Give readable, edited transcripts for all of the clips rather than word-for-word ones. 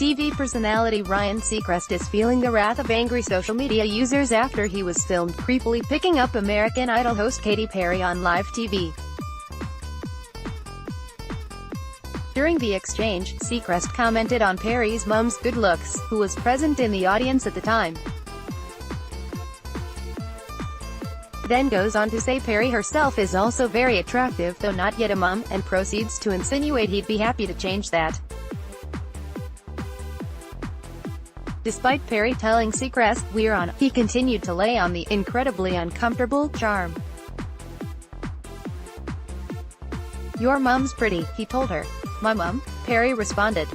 TV personality Ryan Seacrest is feeling the wrath of angry social media users after he was filmed creepily picking up American Idol host Katy Perry on live TV. During the exchange, Seacrest commented on Perry's mum's good looks, who was present in the audience at the time. Then goes on to say Perry herself is also very attractive, though not yet a mum, and proceeds to insinuate he'd be happy to change that. Despite Perry telling Seacrest, "We're on," he continued to lay on the incredibly uncomfortable charm. "Your mum's pretty," he told her. "My mum?" Perry responded.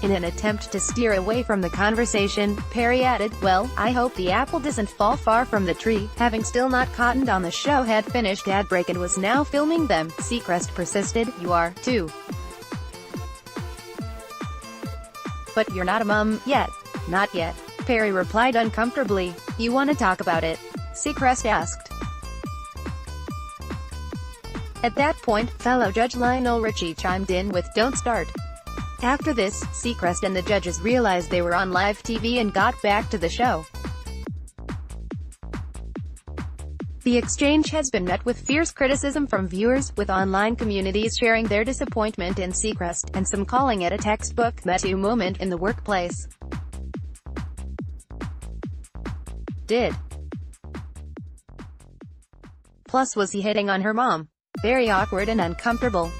In an attempt to steer away from the conversation, Perry added, "Well, I hope the apple doesn't fall far from the tree." Having still not cottoned on the show had finished ad break and was now filming them, Seacrest persisted, "You are, too. But you're not a mum, yet." "Not yet," Perry replied uncomfortably. "You want to talk about it?" Seacrest asked. At that point, fellow judge Lionel Richie chimed in with, "Don't start." After this, Seacrest and the judges realized they were on live TV and got back to the show. The exchange has been met with fierce criticism from viewers, with online communities sharing their disappointment in Seacrest, and some calling it a textbook Me Too moment in the workplace. Plus, was he hitting on her mom? Very awkward and uncomfortable.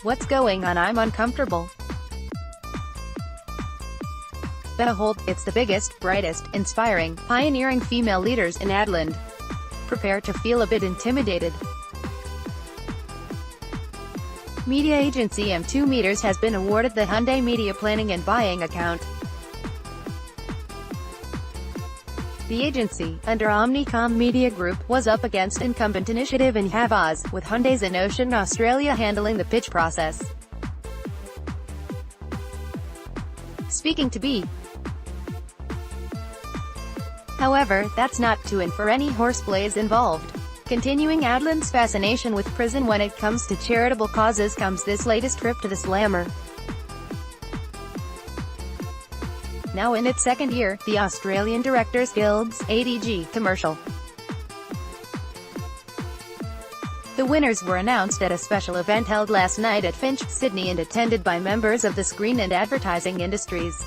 What's going on? I'm uncomfortable. Behold, it's the biggest, brightest, inspiring, pioneering female leaders in Adland. Prepare to feel a bit intimidated. Media agency M2 Meters has been awarded the Hyundai Media Planning and Buying account. The agency, under Omnicom Media Group, was up against incumbent Initiative and Havas, with Hyundai's Inocean Australia handling the pitch process. Speaking to B. However, that's not to infer any horseplays involved. Continuing Adland's fascination with prison when it comes to charitable causes comes this latest trip to the slammer. Now in its second year, the Australian Directors Guild's ADG commercial. The winners were announced at a special event held last night at Finch, Sydney, and attended by members of the screen and advertising industries.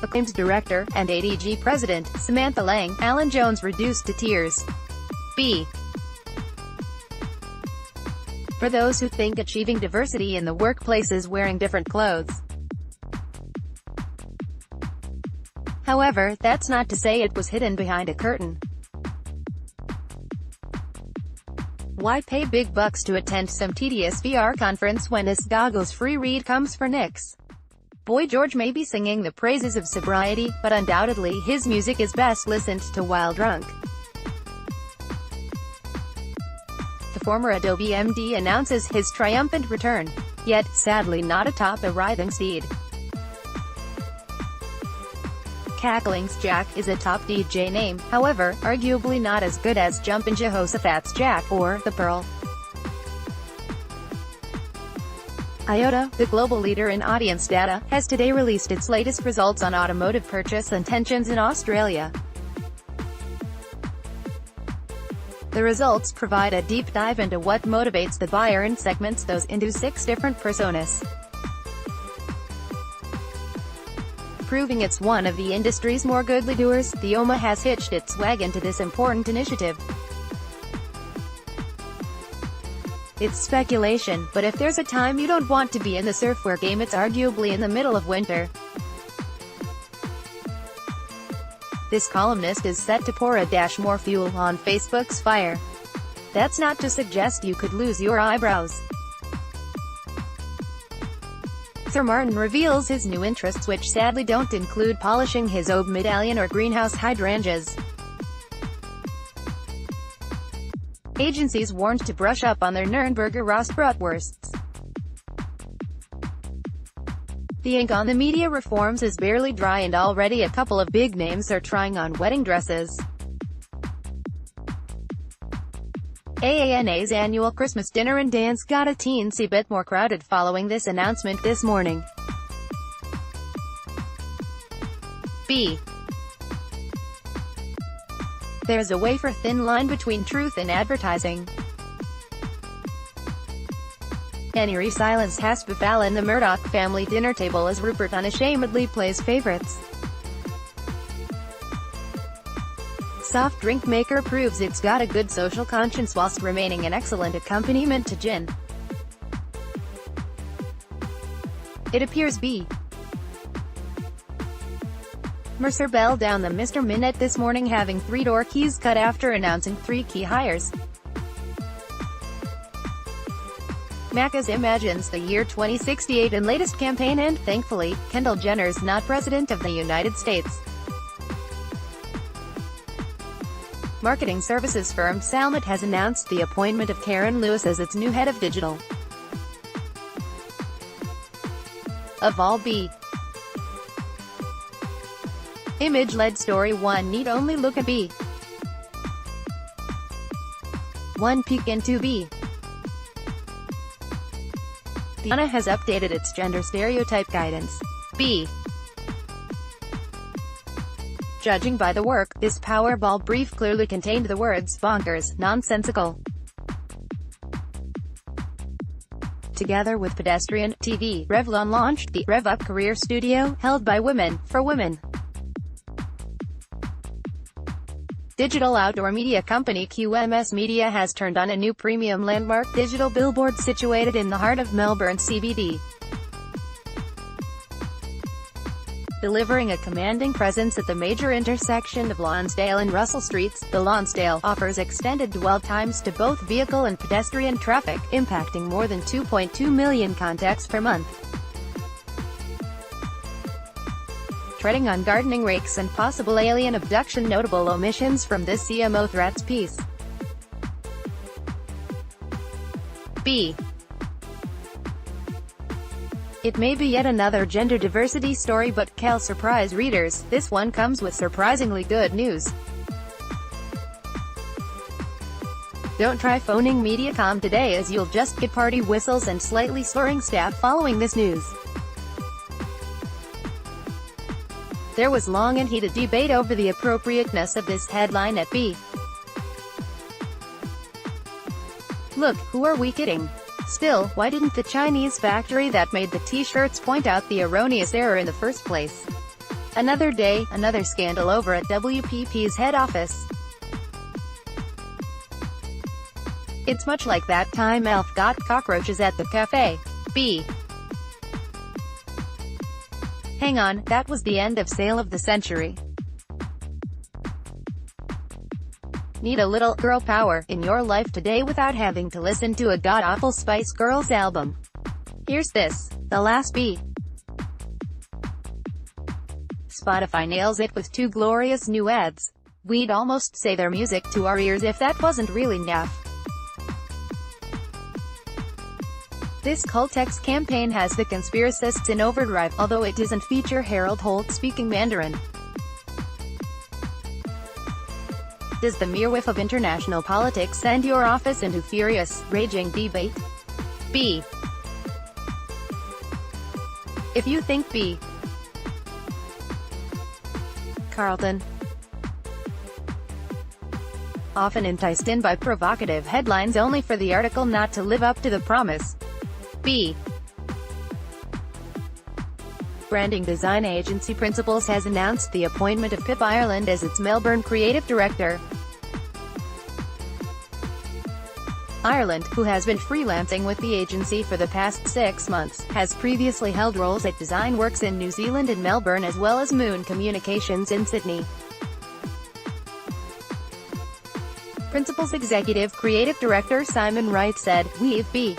Acclaimed director, and ADG president, Samantha Lang, Alan Jones reduced to tears. B. For those who think achieving diversity in the workplace is wearing different clothes. However, that's not to say it was hidden behind a curtain. Why pay big bucks to attend some tedious VR conference when this goggles free read comes for nix? Boy George may be singing the praises of sobriety, but undoubtedly his music is best listened to while drunk. The former Adobe MD announces his triumphant return, yet, sadly not atop a writhing steed. Cackling's Jack is a top DJ name, however, arguably not as good as Jumpin' Jehoshaphat's Jack, or The Pearl. IOTA, the global leader in audience data, has today released its latest results on automotive purchase intentions in Australia. The results provide a deep dive into what motivates the buyer and segments those into 6 different personas, proving it's one of the industry's more goodly doers. The OMA has hitched its wagon to this important initiative. It's speculation, but if there's a time you don't want to be in the surfwear game, it's arguably in the middle of winter. This columnist is set to pour a dash more fuel on Facebook's fire. That's not to suggest you could lose your eyebrows. Sir Martin reveals his new interests, which sadly don't include polishing his Aube medallion or greenhouse hydrangeas. Agencies warned to brush up on their Nürnberger Rostbratwursts. The ink on the media reforms is barely dry and already a couple of big names are trying on wedding dresses. AANA's annual Christmas dinner and dance got a teensy bit more crowded following this announcement this morning. B. There's a wafer-thin line between truth and advertising. An eerie silence has befallen the Murdoch family dinner table as Rupert unashamedly plays favorites. Soft drink maker proves it's got a good social conscience whilst remaining an excellent accompaniment to gin. It appears B. Mercer belled down the Mr. Minute this morning, having 3 door keys cut after announcing 3 key hires. Macca's imagines the year 2068 in latest campaign, and, thankfully, Kendall Jenner's not President of the United States. Marketing services firm Salmat has announced the appointment of Karen Lewis as its new head of digital. Of all B. Image-led story. One need only look at B. One peek into B. The ANA has updated its gender stereotype guidance. B. Judging by the work, this Powerball brief clearly contained the words bonkers, nonsensical. Together with Pedestrian TV, Revlon launched the Rev Up Career Studio, held by women, for women. Digital outdoor media company QMS Media has turned on a new premium landmark digital billboard situated in the heart of Melbourne CBD. Delivering a commanding presence at the major intersection of Lonsdale and Russell Streets, the Lonsdale offers extended dwell times to both vehicle and pedestrian traffic, impacting more than 2.2 million contacts per month. Treading on gardening rakes and possible alien abduction. Notable omissions from this CMO threats piece. B. It may be yet another gender diversity story, but Cal surprise readers, this one comes with surprisingly good news. Don't try phoning Mediacom today, as you'll just get party whistles and slightly slurring staff following this news. There was long and heated debate over the appropriateness of this headline at B. Look, who are we kidding? Still, why didn't the Chinese factory that made the t-shirts point out the erroneous error in the first place? Another day, another scandal over at WPP's head office. It's much like that time Elf got cockroaches at the cafe. B. Hang on, that was the end of sale of the century. Need a little girl power in your life today without having to listen to a god-awful Spice Girls album? Here's this, the last B. Spotify nails it with 2 glorious new ads. We'd almost say they're music to our ears if that wasn't really naff. This Cultex campaign has the conspiracists in overdrive, although it doesn't feature Harold Holt speaking Mandarin. Does the mere whiff of international politics send your office into furious, raging debate? B. If you think B. Carlton. Often enticed in by provocative headlines only for the article not to live up to the promise. B. Branding design agency Principles has announced the appointment of Pip Ireland as its Melbourne creative director. Ireland, who has been freelancing with the agency for the past 6 months, has previously held roles at Design Works in New Zealand and Melbourne, as well as Moon Communications in Sydney. Principles Executive Creative Director Simon Wright said, "We've B.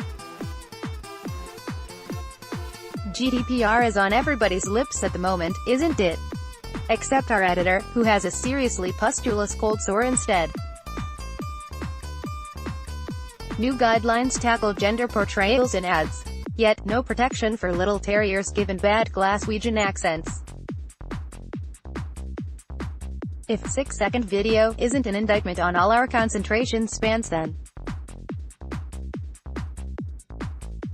GDPR is on everybody's lips at the moment, isn't it? Except our editor, who has a seriously pustulous cold sore instead." New guidelines tackle gender portrayals in ads. Yet, no protection for little terriers given bad Glaswegian accents. If 6-second video isn't an indictment on all our concentration spans, then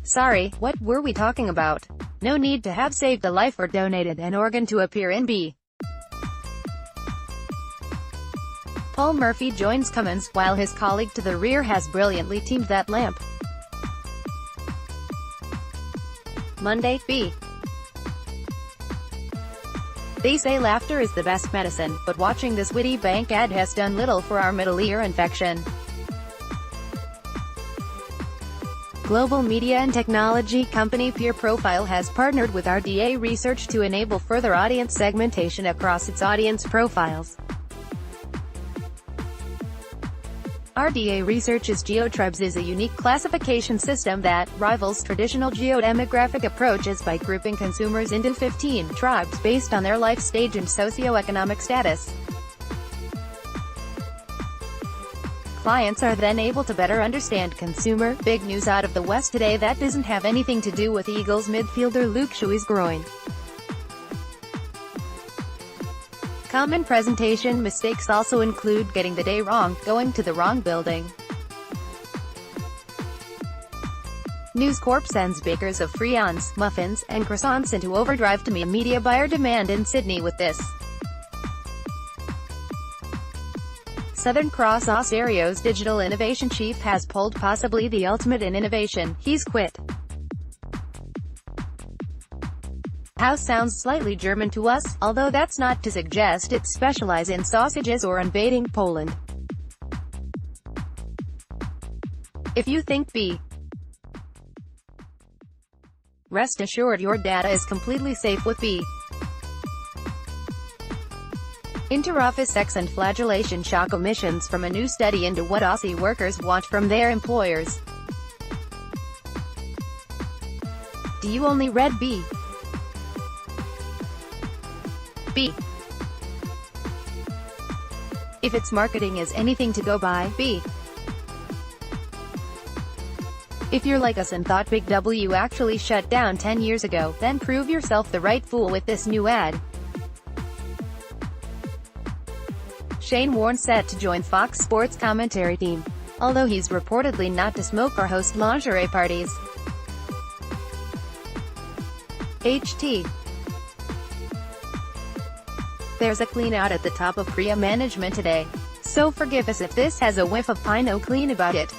sorry, what were we talking about? No need to have saved a life or donated an organ to appear in B. Paul Murphy joins Cummins, while his colleague to the rear has brilliantly teamed that lamp. Monday, B. They say laughter is the best medicine, but watching this witty bank ad has done little for our middle ear infection. Global media and technology company Peer Profile has partnered with RDA Research to enable further audience segmentation across its audience profiles. RDA Research's GeoTribes is a unique classification system that rivals traditional geodemographic approaches by grouping consumers into 15 tribes based on their life stage and socioeconomic status. Clients are then able to better understand consumer. Big news out of the West today that doesn't have anything to do with Eagles midfielder Luke Shuey's groin. Common presentation mistakes also include getting the day wrong, going to the wrong building. News Corp sends bakers of friands, muffins, and croissants into overdrive to meet media buyer demand in Sydney with this. Southern Cross Ontario's digital innovation chief has pulled possibly the ultimate in innovation. He's quit. House sounds slightly German to us, although that's not to suggest it specializes in sausages or invading Poland. If you think B, rest assured your data is completely safe with B. Interoffice sex and flagellation shock omissions from a new study into what Aussie workers want from their employers. Do you only read B? B. If its marketing is anything to go by, B. If you're like us and thought Big W actually shut down 10 years ago, then prove yourself the right fool with this new ad. Shane Warne set to join Fox Sports commentary team, although he's reportedly not to smoke or host lingerie parties. HT. There's a clean out at the top of Priya management today, so forgive us if this has a whiff of Pino Clean about it.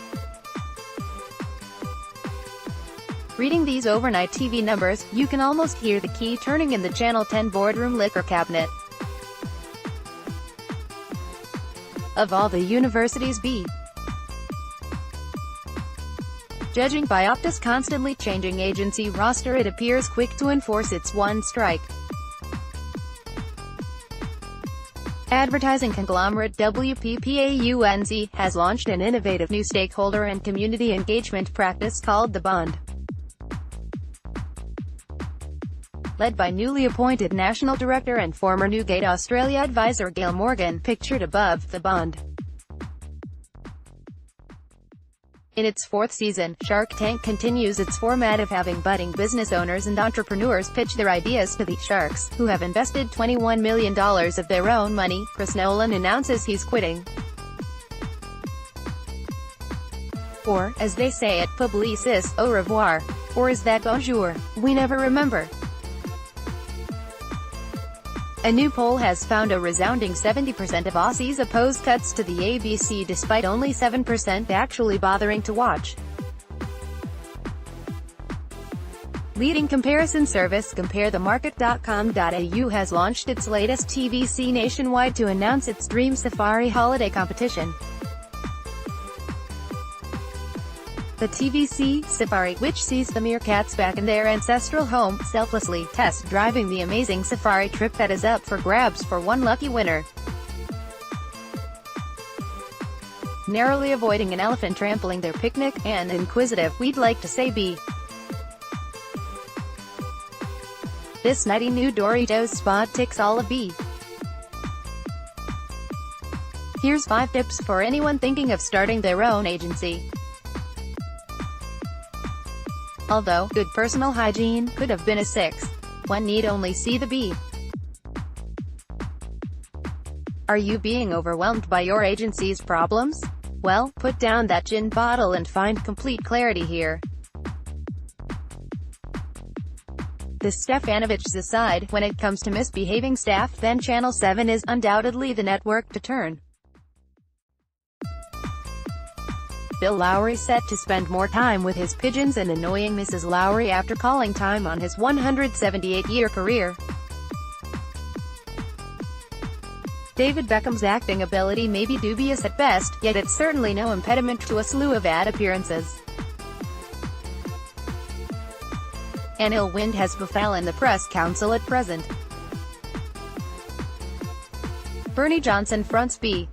Reading these overnight TV numbers, you can almost hear the key turning in the Channel 10 boardroom liquor cabinet. Of all the universities B. Judging by Optus' constantly changing agency roster, it appears quick to enforce its one strike. Advertising conglomerate WPPAUNZ has launched an innovative new stakeholder and community engagement practice called The Bond. Led by newly appointed National Director and former Newgate Australia advisor Gail Morgan, pictured above, The Bond. In its fourth season, Shark Tank continues its format of having budding business owners and entrepreneurs pitch their ideas to the sharks, who have invested $21 million of their own money. Chris Nolan announces he's quitting. Or, as they say at Publicis, au revoir. Or is that bonjour? We never remember. A new poll has found a resounding 70% of Aussies oppose cuts to the ABC, despite only 7% actually bothering to watch. Leading comparison service CompareTheMarket.com.au has launched its latest TVC nationwide to announce its Dream Safari holiday competition. The TVC Safari, which sees the meerkats back in their ancestral home, selflessly test driving the amazing safari trip that is up for grabs for one lucky winner. Narrowly avoiding an elephant trampling their picnic, and inquisitive, we'd like to say B. This nutty new Doritos spot ticks all of B. Here's 5 tips for anyone thinking of starting their own agency. Although, good personal hygiene could have been a 6. One need only see the B. Are you being overwhelmed by your agency's problems? Well, put down that gin bottle and find complete clarity here. The Stefanovichs aside, when it comes to misbehaving staff, then Channel 7 is undoubtedly the network to turn. Bill Lowry set to spend more time with his pigeons and annoying Mrs. Lowry after calling time on his 178-year career. David Beckham's acting ability may be dubious at best, yet it's certainly no impediment to a slew of ad appearances. An ill wind has befallen the press council at present. Bernie Johnson fronts B.